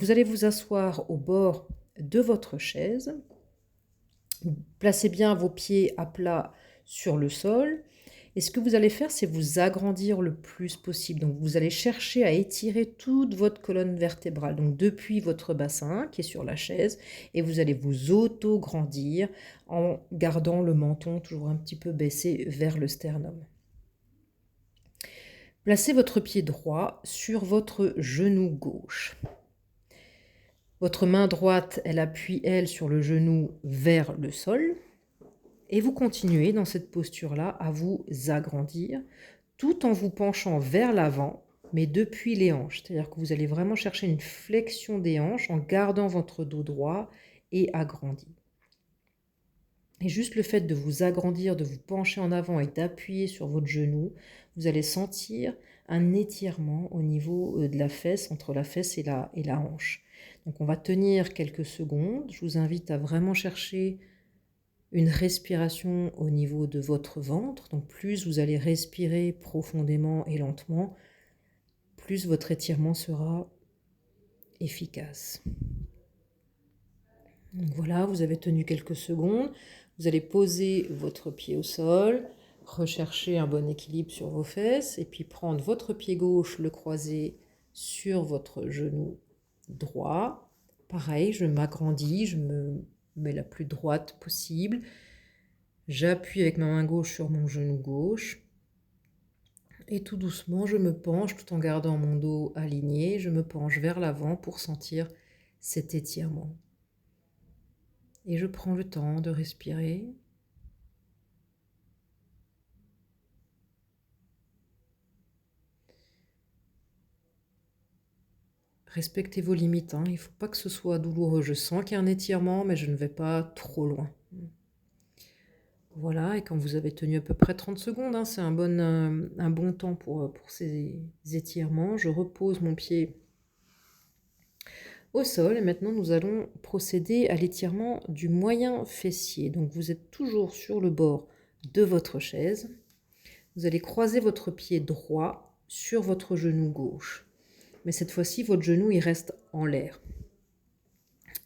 Vous allez vous asseoir au bord de votre chaise. Placez bien vos pieds à plat sur le sol. Et ce que vous allez faire, c'est vous agrandir le plus possible. Donc, vous allez chercher à étirer toute votre colonne vertébrale. Donc, depuis votre bassin qui est sur la chaise. Et vous allez vous auto-grandir en gardant le menton toujours un petit peu baissé vers le sternum. Placez votre pied droit sur votre genou gauche. Votre main droite, elle appuie, elle, sur le genou vers le sol. Et vous continuez dans cette posture-là à vous agrandir tout en vous penchant vers l'avant, mais depuis les hanches. C'est-à-dire que vous allez vraiment chercher une flexion des hanches en gardant votre dos droit et agrandi. Et juste le fait de vous agrandir, de vous pencher en avant et d'appuyer sur votre genou, vous allez sentir un étirement au niveau de la fesse, entre la fesse et la hanche. Donc on va tenir quelques secondes. Je vous invite à vraiment chercher une respiration au niveau de votre ventre. Donc plus vous allez respirer profondément et lentement, plus votre étirement sera efficace. Donc voilà, vous avez tenu quelques secondes. Vous allez poser votre pied au sol, rechercher un bon équilibre sur vos fesses et puis prendre votre pied gauche, le croiser sur votre genou droit. Pareil, je m'agrandis, je me mets la plus droite possible. J'appuie avec ma main gauche sur mon genou gauche. Et tout doucement, je me penche tout en gardant mon dos aligné. Je me penche vers l'avant pour sentir cet étirement. Et je prends le temps de respirer. Respectez vos limites, hein. Il ne faut pas que ce soit douloureux. Je sens qu'il y a un étirement, mais je ne vais pas trop loin. Voilà, et quand vous avez tenu à peu près 30 secondes, hein, c'est un bon temps pour ces étirements. Je repose mon pied au sol et maintenant nous allons procéder à l'étirement du moyen fessier. Donc vous êtes toujours sur le bord de votre chaise. Vous allez croiser votre pied droit sur votre genou gauche. Mais cette fois-ci, votre genou il reste en l'air.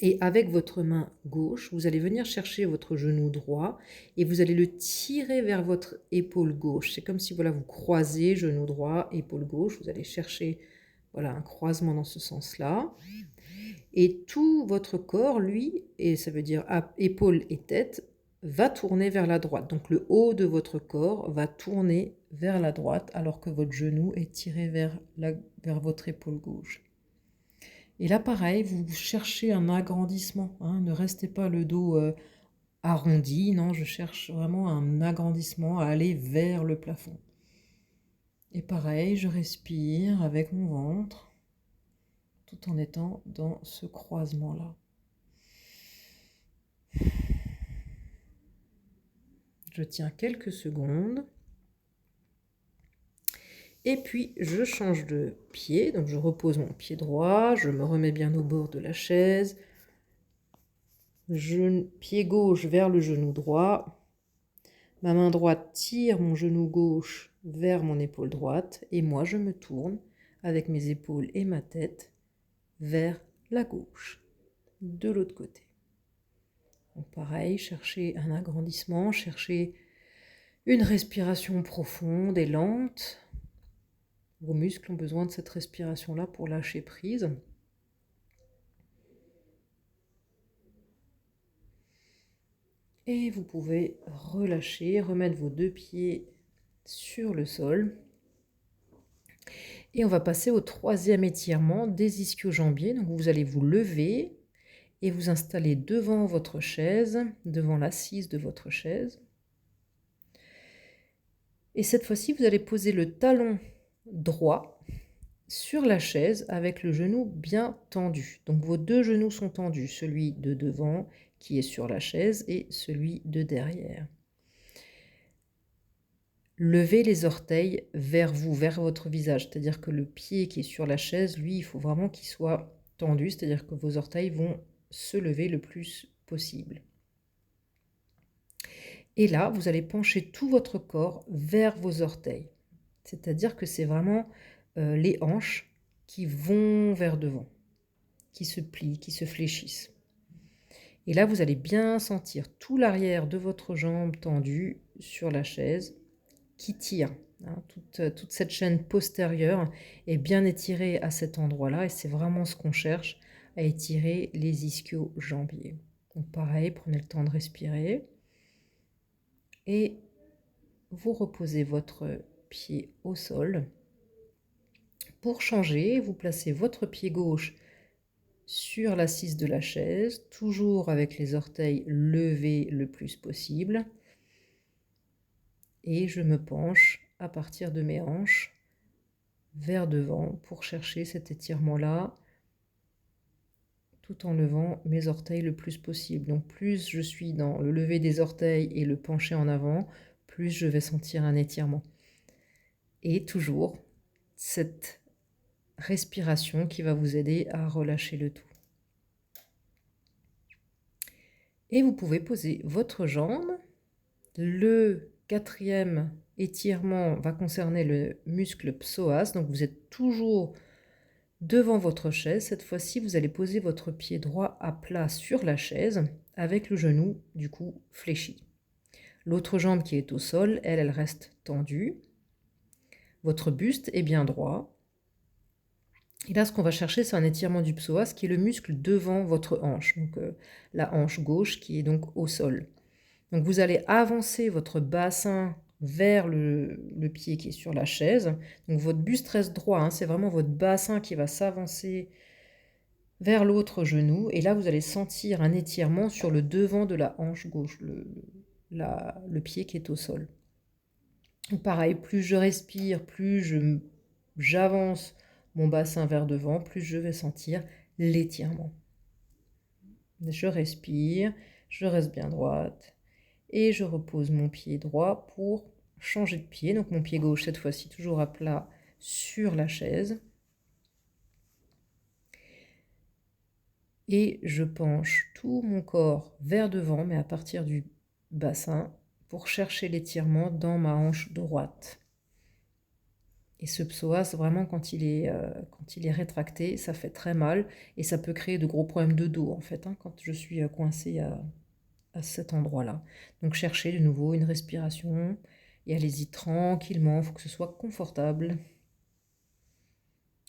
Et avec votre main gauche, vous allez venir chercher votre genou droit et vous allez le tirer vers votre épaule gauche. C'est comme si voilà, vous croisez genou droit, épaule gauche. Vous allez chercher voilà, un croisement dans ce sens-là. Et tout votre corps, lui, et ça veut dire épaule et tête, va tourner vers la droite. Donc le haut de votre corps va tourner vers la droite alors que votre genou est tiré vers votre épaule gauche. Et là, pareil, vous cherchez un agrandissement. Hein, ne restez pas le dos arrondi. Non, je cherche vraiment un agrandissement à aller vers le plafond. Et pareil, je respire avec mon ventre tout en étant dans ce croisement-là. Je tiens quelques secondes. Et puis, je change de pied. Donc, je repose mon pied droit. Je me remets bien au bord de la chaise. Pied gauche vers le genou droit. Ma main droite tire mon genou gauche vers mon épaule droite. Et moi, je me tourne avec mes épaules et ma tête vers la gauche, de l'autre côté. Donc, pareil, cherchez un agrandissement, cherchez une respiration profonde et lente. Vos muscles ont besoin de cette respiration-là pour lâcher prise. Et vous pouvez relâcher, remettre vos deux pieds sur le sol. Et on va passer au troisième étirement des ischio-jambiers. Donc vous allez vous lever et vous installer devant votre chaise, devant l'assise de votre chaise. Et cette fois-ci, vous allez poser le talon droit sur la chaise avec le genou bien tendu. Donc vos deux genoux sont tendus, celui de devant qui est sur la chaise et celui de derrière. Levez les orteils vers vous, vers votre visage. C'est-à-dire que le pied qui est sur la chaise, lui, il faut vraiment qu'il soit tendu. C'est-à-dire que vos orteils vont se lever le plus possible. Et là, vous allez pencher tout votre corps vers vos orteils. C'est-à-dire que c'est vraiment les hanches qui vont vers devant, qui se plient, qui se fléchissent. Et là, vous allez bien sentir tout l'arrière de votre jambe tendue sur la chaise qui tire. Hein. Toute cette chaîne postérieure est bien étirée à cet endroit-là et c'est vraiment ce qu'on cherche, à étirer les ischio-jambiers. Donc pareil, prenez le temps de respirer et vous reposez votre pied au sol. Pour changer, vous placez votre pied gauche sur l'assise de la chaise, toujours avec les orteils levés le plus possible. Et je me penche à partir de mes hanches vers devant pour chercher cet étirement-là, tout en levant mes orteils le plus possible. Donc plus je suis dans le lever des orteils et le pencher en avant, plus je vais sentir un étirement. Et toujours cette respiration qui va vous aider à relâcher le tout. Et vous pouvez poser votre jambe. Le quatrième étirement va concerner le muscle psoas. Donc vous êtes toujours devant votre chaise. Cette fois-ci, vous allez poser votre pied droit à plat sur la chaise avec le genou du coup fléchi. L'autre jambe qui est au sol, elle reste tendue. Votre buste est bien droit. Et là, ce qu'on va chercher, c'est un étirement du psoas qui est le muscle devant votre hanche, donc la hanche gauche qui est donc au sol. Donc vous allez avancer votre bassin vers le pied qui est sur la chaise. Donc votre buste reste droit, hein, c'est vraiment votre bassin qui va s'avancer vers l'autre genou. Et là, vous allez sentir un étirement sur le devant de la hanche gauche, le pied qui est au sol. Donc pareil, plus je respire, plus j'avance mon bassin vers devant, plus je vais sentir l'étirement. Je respire, je reste bien droite et je repose mon pied droit pour changer de pied. Donc mon pied gauche, cette fois-ci, toujours à plat sur la chaise. Et je penche tout mon corps vers devant, mais à partir du bassin, pour chercher l'étirement dans ma hanche droite. Et ce psoas, vraiment, quand il est rétracté, ça fait très mal et ça peut créer de gros problèmes de dos, en fait, hein, quand je suis coincée à cet endroit-là. Donc cherchez de nouveau une respiration et allez-y tranquillement, il faut que ce soit confortable.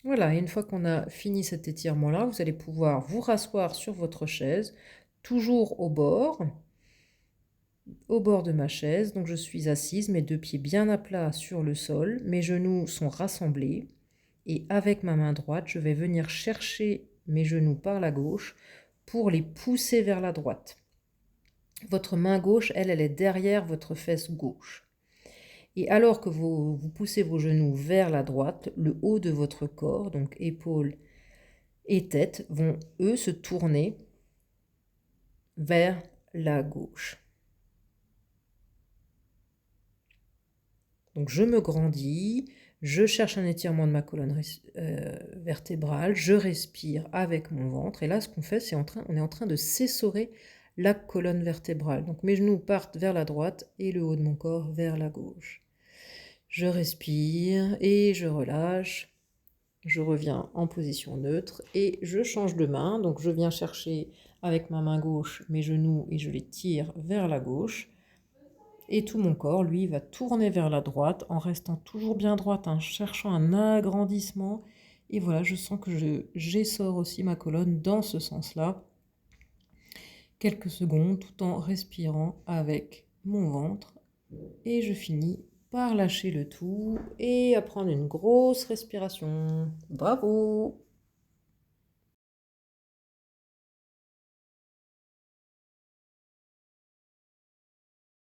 Voilà, et une fois qu'on a fini cet étirement-là, vous allez pouvoir vous rasseoir sur votre chaise, toujours au bord de ma chaise. Donc je suis assise, mes deux pieds bien à plat sur le sol, mes genoux sont rassemblés et avec ma main droite, je vais venir chercher mes genoux par la gauche pour les pousser vers la droite. Votre main gauche, elle est derrière votre fesse gauche. Et alors que vous poussez vos genoux vers la droite, le haut de votre corps, donc épaules et tête, vont eux se tourner vers la gauche. Donc je me grandis, je cherche un étirement de ma colonne vertébrale, je respire avec mon ventre. Et là, ce qu'on fait, c'est on est en train de s'essorer la colonne vertébrale. Donc mes genoux partent vers la droite et le haut de mon corps vers la gauche. Je respire et je relâche. Je reviens en position neutre et je change de main. Donc je viens chercher avec ma main gauche mes genoux et je les tire vers la gauche. Et tout mon corps, lui, va tourner vers la droite en restant toujours bien droite, en cherchant un agrandissement. Et voilà, je sens que j'essore aussi ma colonne dans ce sens-là. Quelques secondes tout en respirant avec mon ventre. Et je finis par lâcher le tout et à prendre une grosse respiration. Bravo!